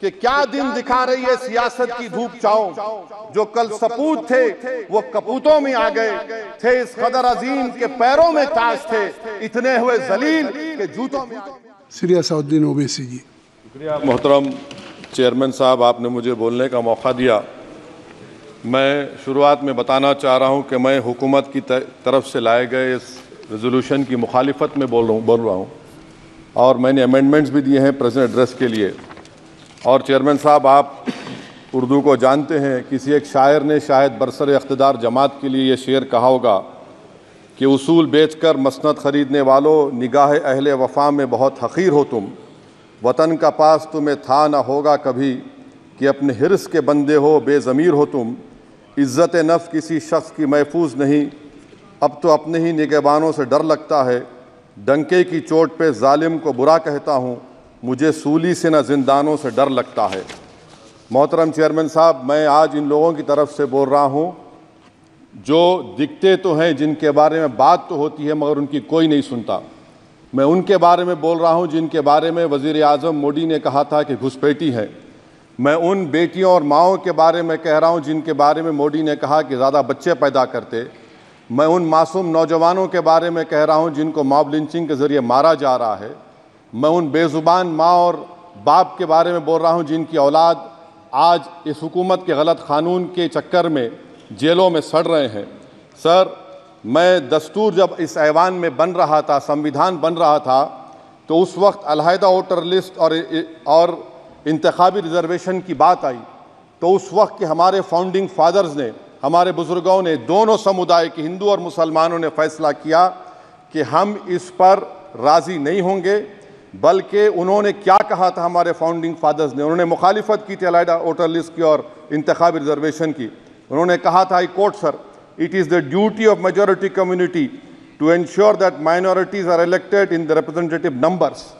कि क्या दिन दिखा रही है सियासत की धूप छाओ। जो कल सपूत थे वो कपूतों में आ गए, थे इस कदर अजीम के पैरों में ताज थे, इतने हुए जलील के जूतों में आ गए। श्री असदुद्दीन ओवैसी जी। शुक्रिया मोहतरम चेयरमैन साहब, आपने मुझे बोलने का मौका दिया। मैं शुरुआत में बताना चाह रहा हूं कि मैं हुकूमत की तरफ से लाए गए इस रेजोल्यूशन की मुखालिफत में बोल रहा हूं और मैंने अमेंडमेंट्स भी दिए हैं प्रेजेंट एड्रेस के लिए। और चेयरमैन साहब, आप उर्दू को जानते हैं, किसी एक शायर ने शायद बरसर इख्तिदार जमात के लिए ये शेर कहा होगा कि उसूल बेचकर मसनद ख़रीदने वालों, निगाह अहले वफ़ा में बहुत हक़ीर हो तुम, वतन का पास तुम्हें था ना होगा कभी, कि अपने हिर्स के बंदे हो बेज़मीर हो तुम, इज़्ज़त नफ्स किसी शख्स की महफूज नहीं, अब तो अपने ही निगहबानों से डर लगता है, डंके की चोट पे जालिम को बुरा कहता हूँ, मुझे सूली से न जिंदानों से डर लगता है। मोहतरम चेयरमैन साहब, मैं आज इन लोगों की तरफ से बोल रहा हूँ जो दिखते तो हैं, जिनके बारे में बात तो होती है मगर उनकी कोई नहीं सुनता। मैं उनके बारे में बोल रहा हूँ जिनके बारे में वज़ीर आज़म मोदी ने कहा था कि घुसपैठी है। मैं उन बेटियों और माओं के बारे में कह रहा हूँ जिनके बारे में मोदी ने कहा कि ज़्यादा बच्चे पैदा करते। मैं उन मासूम नौजवानों के बारे में कह रहा हूँ जिनको मॉब लिंचिंग के ज़रिए मारा जा रहा है। मैं उन बेज़ुबान माँ और बाप के बारे में बोल रहा हूँ जिनकी औलाद आज इस हुकूमत के गलत क़ानून के चक्कर में जेलों में सड़ रहे हैं। सर, मैं दस्तूर जब इस ऐवान में बन रहा था, संविधान बन रहा था, तो उस वक्त अलहदा वोटर लिस्ट और इंतखाबी रिजर्वेशन की बात आई, तो उस वक्त के हमारे फाउंडिंग फादर्स ने, हमारे बुजुर्गों ने, दोनों समुदाय के हिंदू और मुसलमानों ने फैसला किया कि हम इस पर राज़ी नहीं होंगे। बल्कि उन्होंने क्या कहा था हमारे फाउंडिंग फादर्स ने, उन्होंने मुखालिफत की थी अलहदा वोटर लिस्ट की और इंतखाबी रिजर्वेशन की। उन्होंने कहा था, I quote sir, it is the duty of majority community to ensure that minorities are elected in the representative numbers.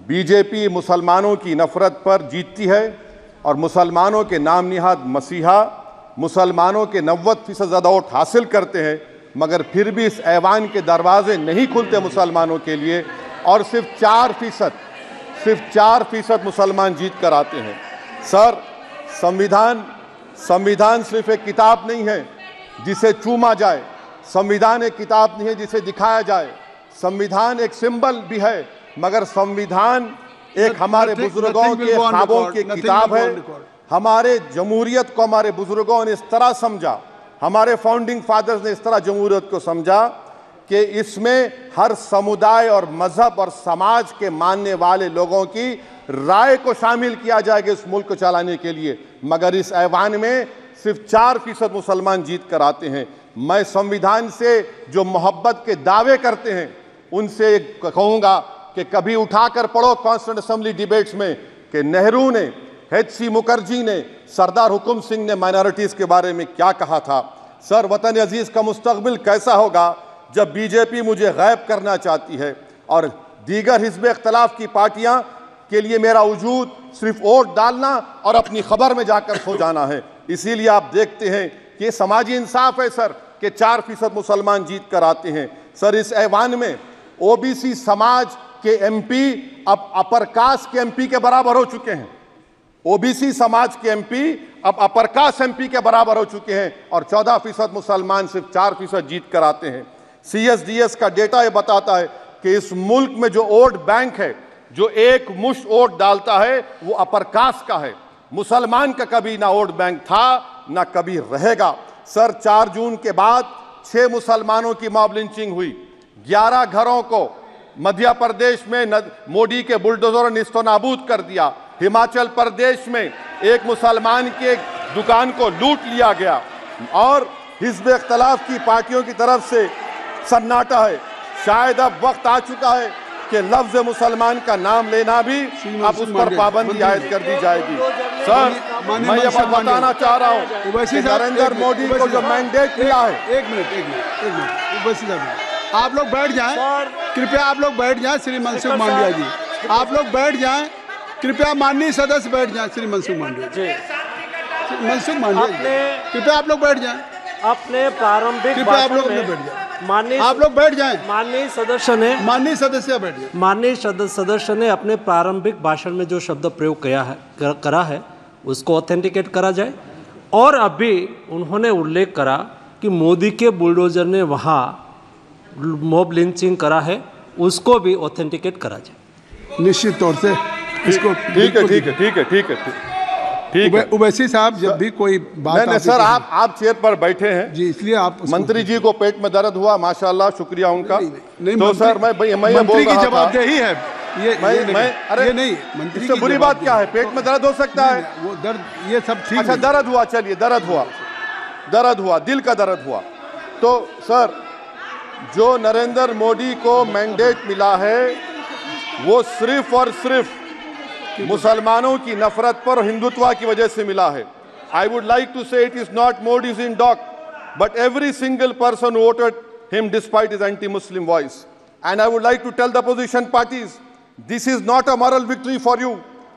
BJP मुसलमानों की नफरत पर जीतती है और मुसलमानों के नाम निहाद मसीहा मुसलमानों के 90% ज़्यादा वोट हासिल करते हैं, मगर फिर भी इस ऐवान के दरवाजे नहीं खुलते मुसलमानों के लिए और सिर्फ 4% मुसलमान जीत कर आते हैं। सर, संविधान सिर्फ एक किताब नहीं है जिसे चूमा जाए, संविधान एक किताब नहीं है जिसे दिखाया जाए, संविधान एक सिंबल भी है, मगर संविधान एक हमारे बुजुर्गों के ख्वाबों की किताब है। हमारे जमहूरियत को हमारे बुजुर्गों ने इस तरह समझा, हमारे फाउंडिंग फादर्स ने इस तरह जमहूरियत को समझा कि इसमें हर समुदाय और मजहब और समाज के मानने वाले लोगों की राय को शामिल किया जाएगा इस मुल्क को चलाने के लिए, मगर इस ऐवान में सिर्फ 4% मुसलमान जीत कर आते हैं। मैं संविधान से जो मोहब्बत के दावे करते हैं उनसे कहूँगा कि कभी उठाकर पढ़ो कॉन्स्टिट्यूएंट असेंबली डिबेट्स में कि नेहरू ने, HC मुखर्जी ने, सरदार हुकुम सिंह ने माइनॉरिटीज़ के बारे में क्या कहा था। सर, वतन अजीज़ का मुस्तकबिल कैसा होगा जब बीजेपी मुझे गायब करना चाहती है और दीगर हिज़्ब इख्तिलाफ की पार्टियां के लिए मेरा वजूद सिर्फ वोट डालना और अपनी खबर में जाकर सो जाना है। इसीलिए आप देखते हैं कि समाजी इंसाफ है सर कि 4% मुसलमान जीत कर आते हैं। सर, इस ऐवान में OBC समाज के MP अब अपर कास्ट के MP के बराबर हो चुके हैं। OBC समाज के MP अब अपर कास्ट MP के बराबर हो चुके हैं और 14% मुसलमान सिर्फ 4% जीत कर आते हैं। CSDS का डेटा ये बताता है कि इस मुल्क में जो वोट बैंक है, जो एक मुश्त वोट डालता है, वो अपर कास्ट का है। मुसलमान का कभी ना वोट बैंक था ना कभी रहेगा। सर, 4 जून के बाद 6 मुसलमानों की मॉब लिंचिंग हुई, 11 घरों को मध्य प्रदेश में मोदी के बुलडोजर ने निस्तो नाबूद कर दिया। हिमाचल प्रदेश में एक मुसलमान की एक दुकान को लूट लिया गया और हिज़्ब इख्तिलाफ की पार्टियों की तरफ से सन्नाटा है। शायद अब वक्त आ चुका है कि लफ्ज़ मुसलमान का नाम लेना भी अब उस पर पाबंदी आयद कर दी जाएगी। सर, मैं ये बात बताना चाह रहा हूँ कि नरेंद्र मोदी को जो मैंडेट मिला है। एक मिनट, आप लोग बैठ जाएं, कृपया आप लोग बैठ जाएं। श्री मनसुख मांडविया जी, आप लोग बैठ जाएं, कृपया माननीय सदस्य बैठ जाएं। श्री मनसुख मांडविया जी, मनसुख मांडविया जी, कृपया आप लोग बैठ जाएं। अपने प्रारंभिक कृपया आप लोग बैठ जाएं। माननीय आप लोग बैठ जाएं। माननीय सदस्य ने अपने प्रारंभिक भाषण में जो शब्द प्रयोग करा है उसको ऑथेंटिकेट करा जाए। और अभी उन्होंने उल्लेख करा कि मोदी के बुलडोजर ने वहाँ मॉब लिंचिंग करा है, उसको भी ऑथेंटिकेट करा जाए। निश्चित तौर से इसको ठीक है। उवैसी साहब, जब भी कोई बात नहीं सर, आप चेयर पर बैठे हैं जी, इसलिए आप मंत्री जी को पेट में दर्द हुआ, माशाल्लाह, शुक्रिया उनका। नहीं, तो सर मैं मंत्री की जवाबदेही है अरे नहीं, मंत्री इससे बुरी बात क्या है? पेट में दर्द हो सकता है, वो दर्द ये सब ठीक। अच्छा दर्द हुआ, चलिए दर्द हुआ, दिल का दर्द हुआ। तो सर, जो नरेंद्र मोदी को मैंडेट मिला है वो सिर्फ और सिर्फ मुसलमानों की नफरत पर हिंदुत्व की वजह से मिला है। I would like to say it is not Modi's in dock but every single person voted him despite his anti Muslim voice. And I would like to tell the opposition parties, this is not a moral victory for you,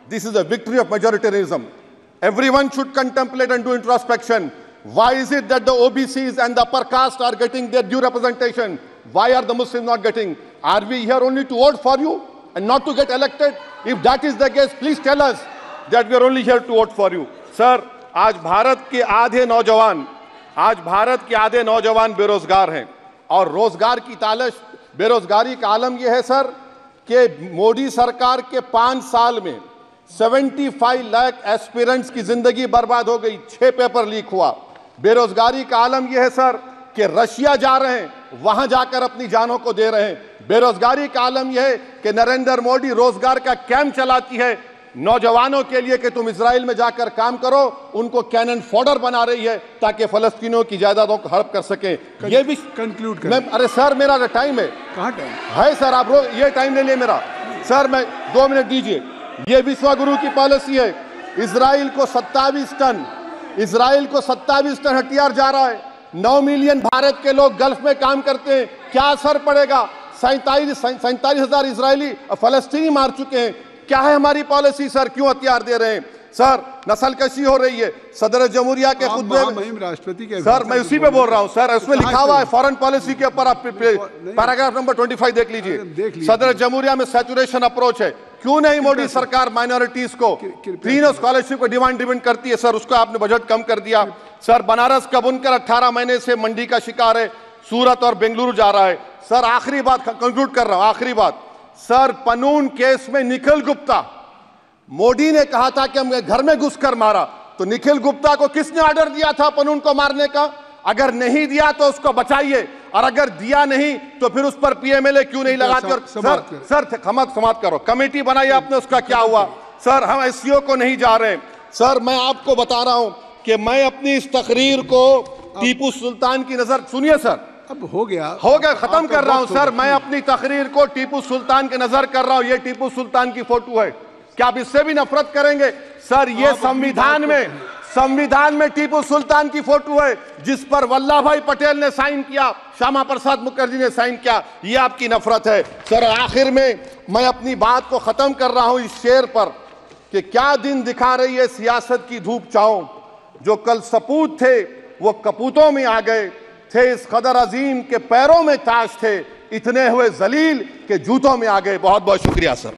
this is a victory of majoritarianism. Everyone should contemplate and do introspection. Why is it that the OBCs and the upper caste are getting their due representation? Why are the Muslims not getting? Are we here only to vote for you and not to get elected? If that is the case, please tell us that we are only here to vote for you. Sir, आज भारत के आधे नौजवान बेरोजगार हैं और रोजगार की तालाश, बेरोजगारी का आलम यह है सर कि मोदी सरकार के 5 साल में 75 लाख एस्पिरेंट्स की जिंदगी बर्बाद हो गई, 6 पेपर लीक हुआ। बेरोजगारी का आलम यह है सर कि रशिया जा रहे हैं, वहां जाकर अपनी जानों को दे रहे हैं। बेरोजगारी का आलम यह है कि नरेंद्र मोदी रोजगार का कैंप चलाती है नौजवानों के लिए कि तुम इजराइल में जाकर काम करो, उनको कैनन फॉडर बना रही है ताकि फलस्तीनियों की जायदादों को हड़प कर सकें। ये भी कंक्लूड कर। अरे सर, मेरा टाइम है। कहाँ टाइम है सर? आप ये टाइम ले लिए मेरा। सर मैं 2 मिनट दीजिए। ये विश्वगुरु की पॉलिसी है। इजराइल को 27 टन हथियार जा रहा है। 9 मिलियन भारत के लोग गल्फ में काम करते हैं, क्या असर पड़ेगा? 47,000 इजरायली फलस्तीनी मार चुके हैं। क्या है हमारी पॉलिसी सर? क्यों हथियार दे रहे हैं सर? नस्लकशी हो रही है। सदर जमहूरिया के खुतबे में राष्ट्रपति के सर, मैं उसी पे बोल रहा हूं सर, उसमें लिखा हुआ है फॉरेन पॉलिसी के ऊपर, आप पैराग्राफ नंबर 25 देख लीजिए। सदर जमहूरिया में सैचुरेशन अप्रोच है। क्यों नहीं मोदी सरकार माइनॉरिटीज को फ्री स्कॉलरशिप को डिमांड करती है सर? उसको आपने बजट कम कर दिया। सर बनारस का बुनकर 18 महीने से मंडी का शिकार है, सूरत और बेंगलुरु जा रहा है। सर आखिरी बात कंक्लूड कर रहा हूं, आखिरी बात सर, पनून केस में निखिल गुप्ता, मोदी ने कहा था कि हम घर में घुसकर मारा, तो निखिल गुप्ता को किसने ऑर्डर दिया था पनून को मारने का? अगर नहीं दिया तो उसको बचाइए, और अगर दिया नहीं तो फिर उस पर पीएमएलए क्यों नहीं लगाते? और सर समाप्त करो। कमेटी बनाई आपने, उसका क्या हुआ? सर हम एससीओ को नहीं जा रहे। सर मैं आपको बता रहा हूं कि मैं अपनी इस तकरीर को टीपू सुल्तान की नजर, सुनिए सर, अब हो गया खत्म कर रहा हूं सर। मैं अपनी तकरीर को टीपू सुल्तान के नजर कर रहा हूं। ये टीपू सुल्तान की फोटो है, क्या आप इससे भी नफरत करेंगे? सर ये संविधान में टीपू सुल्तान की फोटो है जिस पर वल्लभ भाई पटेल ने साइन किया, श्यामा प्रसाद मुखर्जी ने साइन किया। ये आपकी नफरत है सर। आखिर में मैं अपनी बात को खत्म कर रहा हूं इस शेर पर कि क्या दिन दिखा रही है सियासत की धूप छांव, जो कल सपूत थे वो कपूतों में आ गए, थे इस कदर अजीम के पैरों में ताज थे, इतने हुए जलील के जूतों में आ गए। बहुत बहुत शुक्रिया सर।